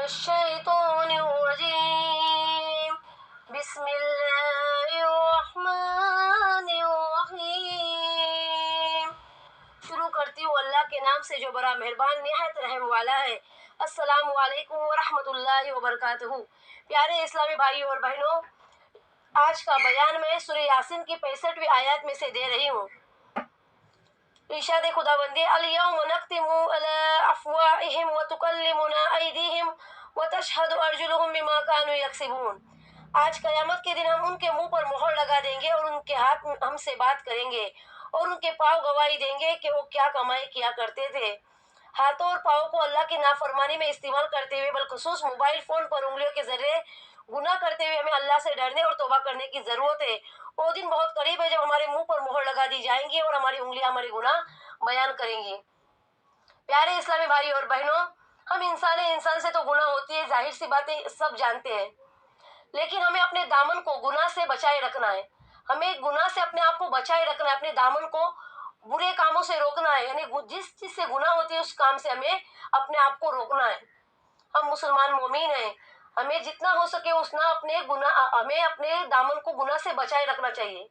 الشیطان الرجیم بسم اللہ الرحمن الرحیم۔ شروع کرتی ہوں اللہ کے نام سے جو بڑا مہربان نہایت رحم والا ہے۔ السلام علیکم ورحمۃ اللہ وبرکاتہ۔ پیارے اسلامی بھائیوں اور بہنوں، آج کا بیان میں سورہ یاسین کی 65ویں آیات میں سے دے رہی ہوں۔ ارشاد خداوندی الیوم نختم علی افواہہم وتکلمنا ایدیہم وتشہد ارجلہم بما کانوا یکسبون۔ آج قیامت کے دن ہم ان کے منہ پر مہر لگا دیں گے اور ان کے ہاتھ ہم سے بات کریں گے اور ان کے پاؤں گواہی دیں گے کہ وہ کیا کمائی کیا کرتے تھے۔ ہاتھوں اور پاؤں کو اللہ کی نافرمانی میں استعمال کرتے ہوئے، بالخصوص موبائل فون پر انگلیوں کے ذریعے گناہ کرتے ہوئے ہمیں اللہ سے ڈرنے اور توبہ کرنے کی ضرورت ہے۔ وہ دن بہت قریب ہے جب ہمارے منہ پر مہر لگا دی جائیں گی اور ہماری انگلیاں ہمارے گناہ بیان کریں گی۔ پیارے اسلامی بھائی اور بہنوں، ہم انسان سے تو گناہ ہوتی ہے، ظاہر سی باتیں سب جانتے ہیں، لیکن ہمیں اپنے دامن کو گناہ سے بچائے رکھنا ہے۔ ہمیں گناہ سے اپنے آپ کو بچائے رکھنا ہے، اپنے دامن کو برے کاموں سے روکنا ہے، یعنی جس چیز سے گناہ ہوتی ہے اس کام سے ہمیں اپنے آپ کو روکنا ہے۔ ہم مسلمان مومن ہیں، ہمیں جتنا ہو سکے ہمیں اپنے دامن کو گناہ سے بچائے رکھنا چاہیے۔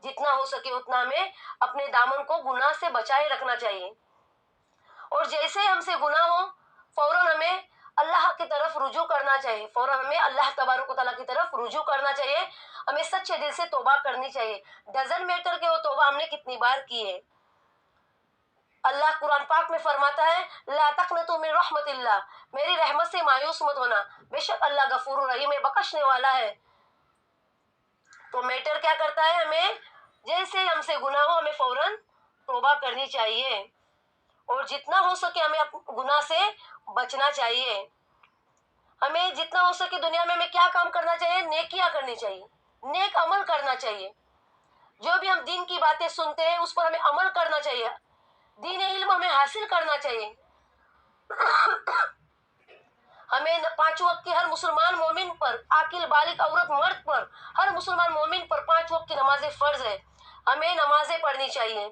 جتنا ہو سکے اتنا ہمیں اپنے دامن کو گناہ سے بچائے رکھنا چاہیے، اور جیسے ہم سے گناہ ہو فوراً ہمیں اللہ کی طرف رجوع کرنا چاہیے، فوراً ہمیں اللہ تبارک و تعالیٰ کی طرف رجوع کرنا چاہیے۔ ہمیں سچے دل سے توبہ کرنی چاہیے، ڈزنٹ میٹر کہ وہ توبہ ہم نے کتنی بار کی ہے۔ اللہ قرآن پاک میں فرماتا ہے لا تقنطوا من رحمت اللہ، میری رحمت سے مایوس مت ہونا، بے شک اللہ غفور رحیم ہے، بخشنے والا ہے۔ تو میٹر کیا کرتا ہے، ہمیں جیسے ہم سے گناہ ہو ہمیں فوراً توبہ کرنی چاہیے، اور جتنا ہو سکے ہمیں گناہ سے بچنا چاہیے۔ ہمیں جتنا ہو سکے دنیا میں ہمیں کیا کام کرنا چاہیے، نیکیاں کرنی چاہیے، نیک عمل کرنا چاہیے۔ جو بھی ہم دین کی باتیں سنتے ہیں اس پر ہمیں عمل کرنا چاہیے، دین علم ہمیں حاصل کرنا چاہیے۔ ہمیں 5 وقت کی ہر مسلمان مومن پر، عاقل بالغ عورت مرد پر، ہر مسلمان مومن پر 5 وقت کی نمازیں فرض ہے۔ ہمیں نمازیں پڑھنی چاہیے،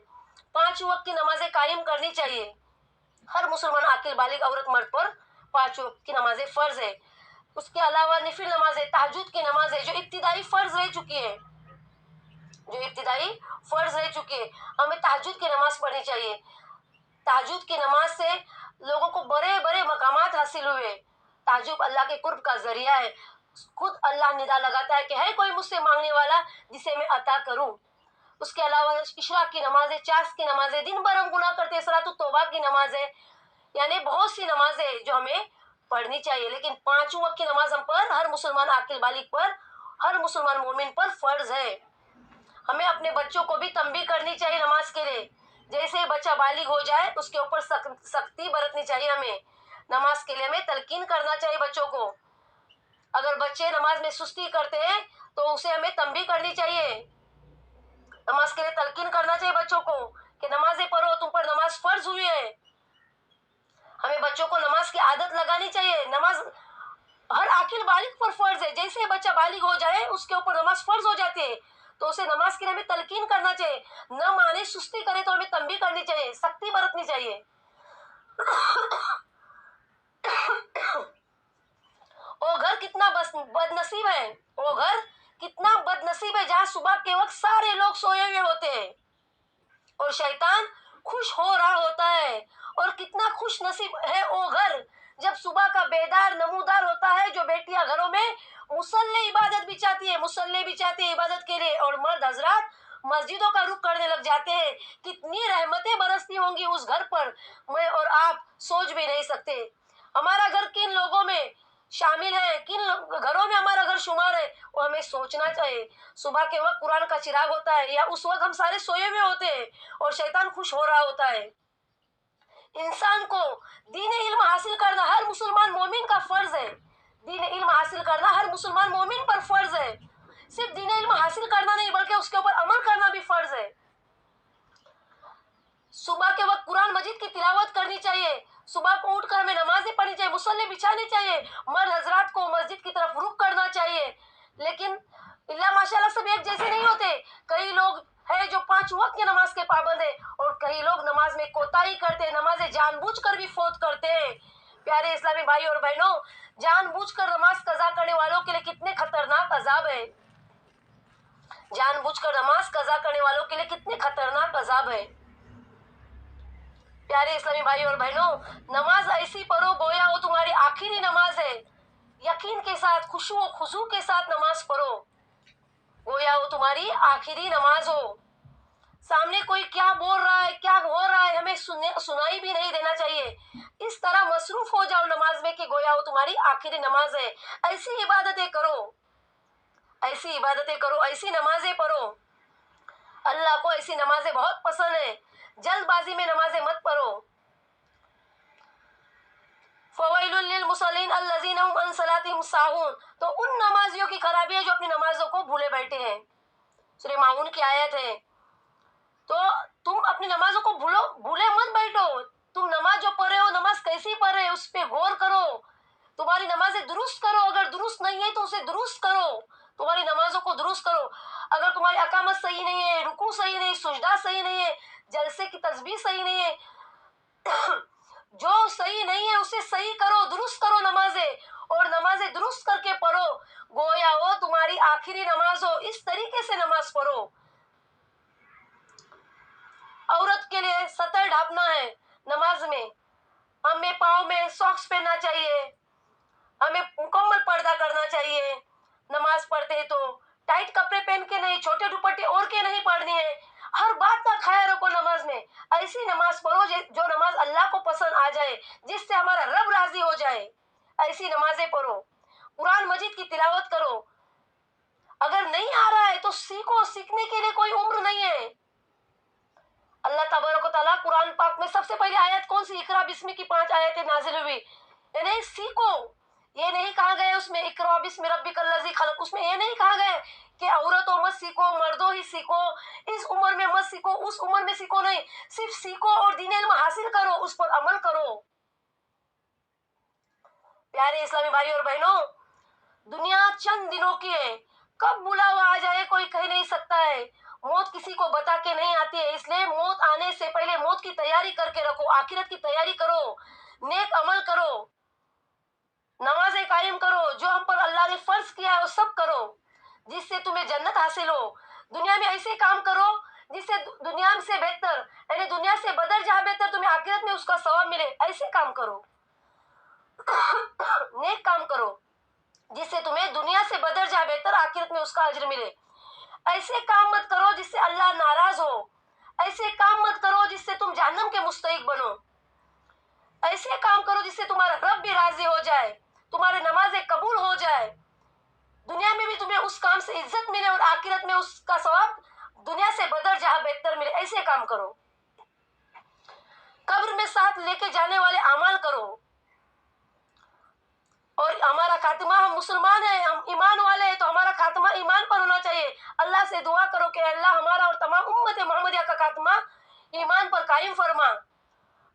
5 وقت کی نمازیں قائم کرنی چاہیے۔ ہر مسلمان عاقل بالغ عورت مرد پر 5 وقت کی نمازیں فرض ہے۔ اس کے علاوہ نفل نمازیں، تہجد کی نمازیں جو ابتدائی فرض رہ چکی ہے، ہمیں تہجد کی نماز پڑھنی چاہیے۔ تہجد کی نماز سے لوگوں کو بڑے بڑے مقامات حاصل ہوئے۔ تہجد اللہ کے قرب کا ذریعہ ہے، خود اللہ ندا لگاتا ہے کہ ہے کوئی مجھ سے مانگنے والا جسے میں عطا کروں۔ اس کے علاوہ اشراق کی نمازیں، چاس کی نمازیں، دن بھر ہم گناہ کرتے ہیں، صلاۃ التوبہ کی نمازیں، یعنی بہت سی نمازیں جو ہمیں پڑھنی چاہیے، لیکن 5 وقت کی نماز ہم پر، ہر مسلمان عاقل بالغ پر، ہر مسلمان مومن پر فرض ہے۔ ہمیں اپنے بچوں کو بھی تنبیہ کرنی چاہیے نماز کے لیے، جیسے بچہ بالغ ہو جائے اس کے اوپر سختی برتنی چاہیے، ہمیں نماز کے لیے ہمیں تلقین کرنا چاہیے بچوں کو۔ اگر بچے نماز میں سستی کرتے ہیں تو اسے ہمیں تنبیہ کرنی چاہیے، نماز کے لیے تلقین کرنا چاہیے بچوں کو کہ نمازیں پڑھو، تم پر نماز فرض ہوئی ہے۔ ہمیں بچوں کو نماز کی عادت لگانی چاہیے، نماز ہر عاقل بالغ پر فرض ہے، جیسے بچہ بالغ ہو جائے اس کے اوپر نماز فرض ہو جاتی ہے، تو اسے نماز کے لیے ہمیں تلقین کرنا چاہیے، نہ مانے سستی کرے تو ہمیں تنبیہ کرنی چاہیے، سختی برتنی چاہیے۔ وہ گھر کتنا بد نصیب ہے، وہ گھر کتنا بد نصیب ہے جہاں صبح کے وقت سارے لوگ سوئے ہوئے ہوتے ہیں اور شیطان خوش ہو رہا ہوتا ہے، اور کتنا خوش نصیب ہے وہ گھر جب صبح کا بیدار نمودار ہوتا ہے، جو بیٹیاں گھروں میں مصلی عبادت بچاتی ہے عبادت کے لیے، اور مرد حضرات مسجدوں کا رخ کرنے لگ جاتے ہیں۔ کتنی رحمتیں برستی ہوں گی اس گھر پر، میں اور آپ سوچ بھی نہیں سکتے۔ ہمارا گھر کن لوگوں میں شامل ہے، کن گھروں میں ہمارا گھر شمار ہے، وہ ہمیں سوچنا چاہیے۔ صبح کے وقت قرآن کا چراغ ہوتا ہے، یا اس وقت ہم سارے سوئے ہوئے ہوتے ہیں اور شیطان خوش ہو رہا ہوتا ہے۔ انسان کو دین علم حاصل کرنا ہر مسلمان مومن کا فرض ہے، دین علم حاصل کرنا ہر مسلمان مومن پر فرض ہے۔ صرف دین علم حاصل کرنا نہیں بلکہ اس کے اوپر عمل کرنا بھی فرض ہے۔ صبح کے وقت قرآن مجید کی تلاوت کرنی چاہیے، صبح کو اٹھ کر ہمیں نمازیں پڑھنی چاہیے، مصلی بچھانی چاہیے، مرد حضرات کو مسجد کی طرف رخ کرنا چاہیے۔ لیکن اللہ ماشاءاللہ سب ایک جیسے نہیں ہوتے، کئی لوگ ہیں جو 5 وقت کی نماز کے پابند ہیں، اور کئی لوگ نماز میں کوتاہی کرتے ہیں، نمازیں جان بوجھ کر بھی فوت کرتے ہیں۔ प्यारे इस्लामी भाई और बहनों, जानबूझकर नमाज कजा करने वालों के लिए कितने खतरनाक अजाब है। जानबूझकर नमाज कजा करने वालों के लिए कितने खतरनाक अजाब है। प्यारे इस्लामी भाई और बहनों, नमाज ऐसी पढ़ो गोया वो तुम्हारी आखिरी नमाज है। यकीन के साथ, खुशू और खुशू के साथ नमाज पढ़ो गोया वो तुम्हारी आखिरी नमाज हो। सामने कोई क्या बोल रहा है, क्या हो रहा है, हमें सुनाई भी नहीं देना चाहिए। इस तरह मसरूफ हो जाओ नमाज में कि गोया वो तुम्हारी आखिरी नमाज है। ऐसी इबादतें करो, ऐसी इबादतें करो, ऐसी नमाजें पढ़ो। अल्लाह को ऐसी नमाजें बहुत पसंद है। जल्दबाजी में नमाजें मत पढ़ो। फवैलुल लिल मुसल्लीन अल्लज़ीना हुम अन सलातिहिम साहून, तो उन नमाजियों की खराबी है जो अपनी नमाजों को भूले बैठे हैं। सूरह माऊन की आयत है। तो तुम अपनी नमाजों को भूले मत बैठो। तुम नमाज जो पढ़ रहे हो, नमाज कैसी पढ़ रहे हो उस पर गौर करो। तुम्हारी नमाजें दुरुस्त करो, अगर दुरुस्त नहीं है तो उसे दुरुस्त करो। तुम्हारी नमाजों को दुरुस्त करो। अगर तुम्हारी अकामत सही नहीं है, रुकू सही नहीं, सुजदा सही नहीं है, जलसे की तस्बीह सही नहीं है, जो सही नहीं है उसे सही करो, दुरुस्त करो नमाजें, और नमाजें दुरुस्त करके पढ़ो गोया वो तुम्हारी आखिरी नमाज हो। इस तरीके से नमाज पढ़ो। औरत के लिए सतर ढापना है नमाज में। हमें पाँव में सॉक्स पहनना चाहिए, हमें मुकम्मल पर्दा करना चाहिए। नमाज पढ़ते तो टाइट कपड़े पहन के नहीं, छोटे दुपट्टे ओढ़ के नहीं पढ़नी है। हर बात का ख्याल रखो नमाज में। ऐसी नमाज पढ़ो जो नमाज अल्लाह को पसंद आ जाए, जिससे हमारा रब राजी हो जाए। ऐसी नमाजें पढ़ो। कुरान मजीद की तिलावत करो। अगर नहीं आ रहा है तो सीखो, सीखने के लिए कोई उम्र नहीं है। अल्लाह तबारक व तआला कुरान पाक में सबसे पहली आयत कौन सी, इकरा बिस्मी की 5 आयतें नाजिल हुई। यानी सीखो। ये नहीं कहा गया उसमें इकरा बिस्मी रब्बिकल लज़ी खलक, उसमें ये नहीं कहा गया कि औरतों मत सीखो, मर्दों ही सीखो, इस उम्र में मत सीखो, उस उम्र में सीखो, नहीं। सिर्फ सीखो और दीन इल्म हासिल करो, उस पर अमल करो। प्यारे इस्लामी भाई और बहनों, दुनिया चंद दिनों की है। कब बुलावा आ जाए कोई कह नहीं सकता है। मौत किसी को बता के नहीं आती है, इसलिए मौत आने से पहले मौत की तैयारी करके रखो, आखिरत की तैयारी करो, नेक अमल करो, नमाजें कायम करो, जो हम पर अल्लाह ने फर्ज किया है वो सब करो, जिससे तुम्हें जन्नत हासिल हो। दुनिया में ऐसे काम करो जिससे दुनिया से बेहतर, यानी दुनिया से बदल जहाँ बेहतर तुम्हें आखिरत में उसका सवाब मिले, ऐसे काम करो। नेक काम करो जिससे तुम्हें दुनिया से बदल जाए बेहतर, आखिरत में उसका अजर मिले। ऐसे काम मत करो जिससे अल्लाह नाराज हो। ऐसे काम मत करो जिससे तुम जहन्नम के मुस्तहिक बनो। ऐसे काम करो जिससे तुम्हारा रब भी राजी हो जाए, तुम्हारी नमाजें कबूल हो जाए, दुनिया में भी तुम्हें उस काम से इज्जत मिले और आखिरत में उसका सवाब दुनिया से बदल जहाँ बेहतर मिले। ऐसे काम करो। कब्र में साथ लेके जाने वाले अमल करो। और हमारा खात्मा, हम मुसलमान हैं, हम ईमान वाले हैं, तो हमारा खात्मा ईमान पर होना चाहिए। अल्लाह से दुआ करो कि अल्लाह हमारा और तमाम उम्मत मोहम्मदिया का खात्मा ईमान पर कायम फरमा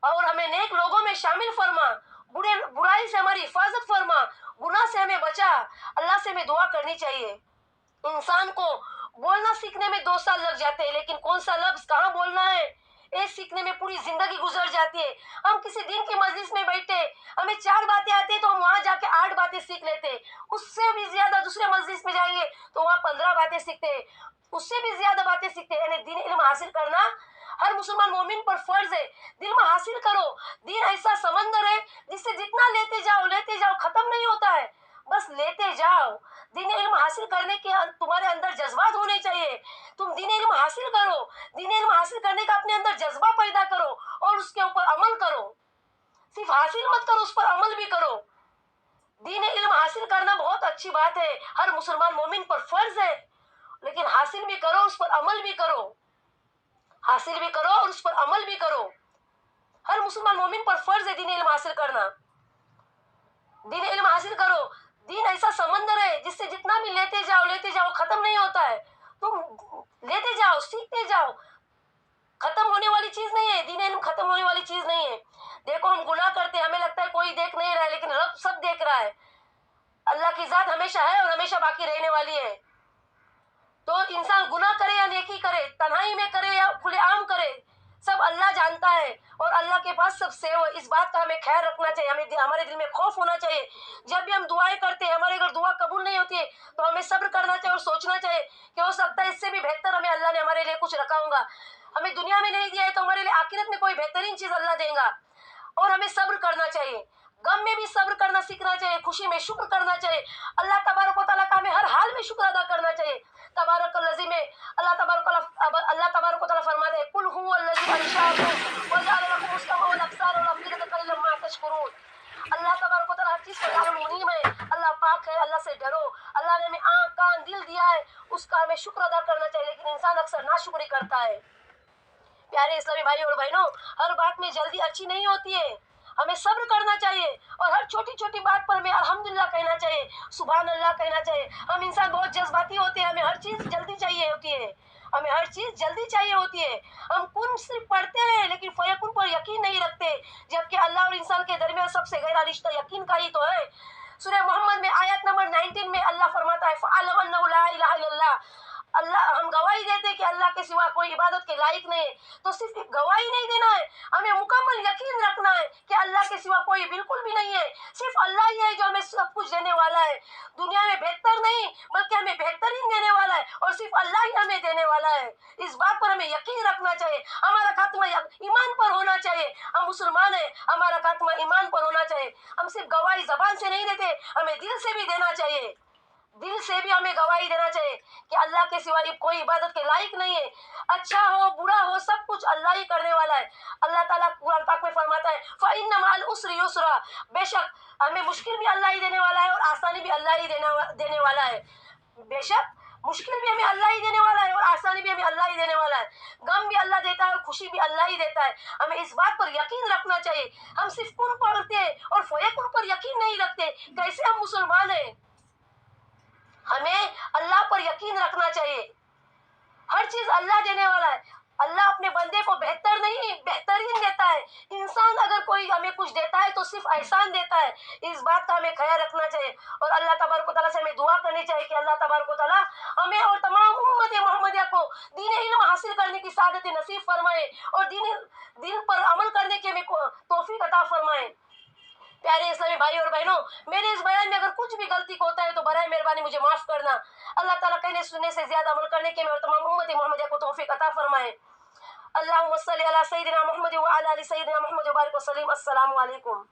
और हमें नेक लोगों में शामिल फरमा। बुराई से हमारी हिफाजत फरमा, गुनाह से हमें बचा। अल्लाह से हमें दुआ करनी चाहिए। इंसान को बोलना सीखने में 2 साल लग जाते हैं, लेकिन कौन सा लफ्ज कहाँ बोलना है ये सीखने में पूरी जिंदगी गुजर जाती है। हम किसी दिन की मजलिस में बैठे, हमें 4 बातें आती है तो हम वहां जाके 8 बातें सीख लेते हैं। उससे भी ज्यादा दूसरे मजलिस में जाएंगे तो वहां 15 बातें सीखते हैं, उससे भी ज्यादा बातें सीखते हैं। यानी दीन इल्म हासिल करना हर मुसलमान मोमिन पर फर्ज है। दिल में हासिल करो। दीन ऐसा समंदर है जिससे जितना लेते जाओ खत्म नहीं होता है, बस लेते जाओ। दीन इल्म हासिल करने के तुम्हारे अंदर जज्बात होने चाहिए। तुम दीन इल्म हासिल करो, दीन इल्म हासिल करने का अपने अंदर जज्बा पैदा करो और उसके ऊपर अमल करो। सिर्फ हासिल मत करो, उस पर अमल भी करो। दीन इल्म हासिल करना बहुत अच्छी बात है, हर मुसलमान मोमिन पर फर्ज है, लेकिन हासिल भी करो, उस पर अमल भी करो। हासिल भी करो और उस पर अमल भी करो। हर मुसलमान मोमिन पर फर्ज है दीन इल्म हासिल करना। दीन इल्म हासिल करो। दीन ऐसा समंदर है जिससे जितना भी लेते जाओ खत्म नहीं होता है। तुम लेते जाओ, सीखते जाओ, खत्म होने वाली चीज नहीं है। दीन इल्म खत्म होने वाली चीज नहीं है। देखो हम गुनाह करते हैं, हमें लगता है कोई देख नहीं रहा है, लेकिन रब सब देख रहा है। अल्लाह की जात हमेशा है और हमेशा बाकी रहने वाली है। तो इंसान गुनाह करे या नेकी करे, तन्हाई में करे या खुलेआम करे, सब अल्लाह जानता है और अल्लाह के पास सब सेव है। इस बात का हमें ख्याल रखना चाहिए, हमारे दिल में खौफ होना चाहिए। जब भी हम दुआएं करते हैं, हमारे अगर दुआ कबूल नहीं होती है तो हमें सब्र करना चाहिए और सोचना चाहिए कि हो सकता है इससे भी बेहतर हमें अल्लाह ने हमारे लिए कुछ रखा होगा। हमें दुनिया में नहीं दिया है तो हमारे लिए आखिरत में कोई बेहतरीन चीज अल्लाह देगा। और हमें सब्र करना चाहिए, गम में भी सब्र करना सीखना चाहिए, खुशी में शुक्र करना चाहिए। अल्लाह तबारक व तआला का हमें हर हाल में शुक्र अदा करना चाहिए। तबारक लज़ी में अल्लाह तबारक व तआला फरमाते हैं, कुल हुवल्लज़ी अंशाअकुम व जअल लकुमुस समअ वल अब्सार वल अफ़इदता क़लीलन मा तशकुरून। अल्लाह तबारक व तआला हर चीज पर अल मुनीम है, अल्लाह पाक है, अल्लाह से डरो। अल्लाह ने हमें आँख कान दिल दिया है, उसका हमें शुक्र अदा करना चाहिए, लेकिन इंसान अक्सर नाशुक्री करता है। प्यारे इस्लामी भाई और बहनों, हर बात में जल्दी अच्छी नहीं होती है, हमें सब्र करना चाहिए और हर छोटी छोटी बात पर हमें अल्हम्दुलिल्लाह कहना चाहिए, सुभान अल्लाह कहना चाहिए। हम इंसान बहुत जज्बाती होते हैं, हमें हर चीज जल्दी चाहिए होती है, हमें हर चीज जल्दी चाहिए होती है। हम कुन सिर्फ पढ़ते हैं लेकिन फयकुन पर यकीन नहीं रखते, जबकि अल्लाह और इंसान के दरमियान सबसे गहरा रिश्ता यकीन का ही तो है। सूरह मोहम्मद में आयत नंबर 19 में अल्लाह फरमाता है, फ़अलम अन्नहु ला इलाहा इल्लल्लाह। अल्लाह, हम गवाही देते हैं कि अल्लाह के सिवा कोई इबादत के लायक नहीं है। तो सिर्फ गवाही नहीं देना है, हमें मुकम्मल यकीन रखना है कि अल्लाह के सिवा कोई बिल्कुल भी नहीं है, सिर्फ अल्लाह ही है जो हमें सब कुछ देने वाला है। दुनिया में बेहतर नहीं बल्कि हमें बेहतरीन देने वाला है और सिर्फ अल्लाह ही हमें देने वाला है। इस बात पर हमें यकीन रखना चाहिए, हमारा खात्मा ईमान पर होना चाहिए। हम मुसलमान हैं, हमारा खात्मा ईमान पर होना चाहिए। हम सिर्फ गवाही जबान से नहीं देते, हमें दिल से भी देना चाहिए। दिल से भी हमें गवाही देना चाहिए कि अल्लाह के सिवा कोई इबादत के लायक नहीं है। अच्छा हो बुरा हो सब कुछ अल्लाह ही करने वाला है। अल्लाह ताला कुरान पाक में फरमाता है, फ़इन्न मअल उस्रि युस्रा। बेशक हमें मुश्किल भी अल्लाह ही देने वाला है और आसानी भी अल्लाह ही देने वाला है। बेशक मुश्किल भी हमें अल्लाह ही देने वाला है और आसानी भी हमें अल्लाह ही देने वाला है। गम भी अल्लाह देता है और खुशी भी अल्लाह ही देता है। हमें इस बात पर यकीन रखना चाहिए। हम सिर्फ कुन पढ़ते हैं और फयकुन पर यकीन नहीं रखते, कैसे हम मुसलमान हैं? हमें अल्लाह पर यकीन रखना चाहिए, हर चीज अल्लाह देने वाला है। अल्लाह अपने बंदे को बेहतर नहीं बेहतरीन देता है। इंसान अगर कोई हमें कुछ देता है तो सिर्फ एहसान देता है, इस बात का हमें ख्याल रखना चाहिए। और अल्लाह तबारक व तआला से हमें दुआ करनी चाहिए कि अल्लाह तबारक व तआला हमें और तमाम उम्मत मोहम्मदिया को दीन इल्म हासिल करने की सादत नसीब फरमाए और दीन पर अमल करने की हमें तौफीक अता फरमाए। प्यारे इस्लामी भाई और बहनों, मेरे इस बयान में अगर कुछ भी गलती होता है तो बराए मेहरबानी मुझे माफ करना। अल्लाह ताला कहने सुनने से ज्यादा अमल करने के और तमाम उम्मत मोहम्मदिया को तौफीक अता फरमाए। अल्लाहुम्मा सल्ली अला सय्यिदिना मुहम्मद व अला आलि सय्यिदिना मुहम्मद व बारिक व सल्लिम। अस्सलामु अलैकुम।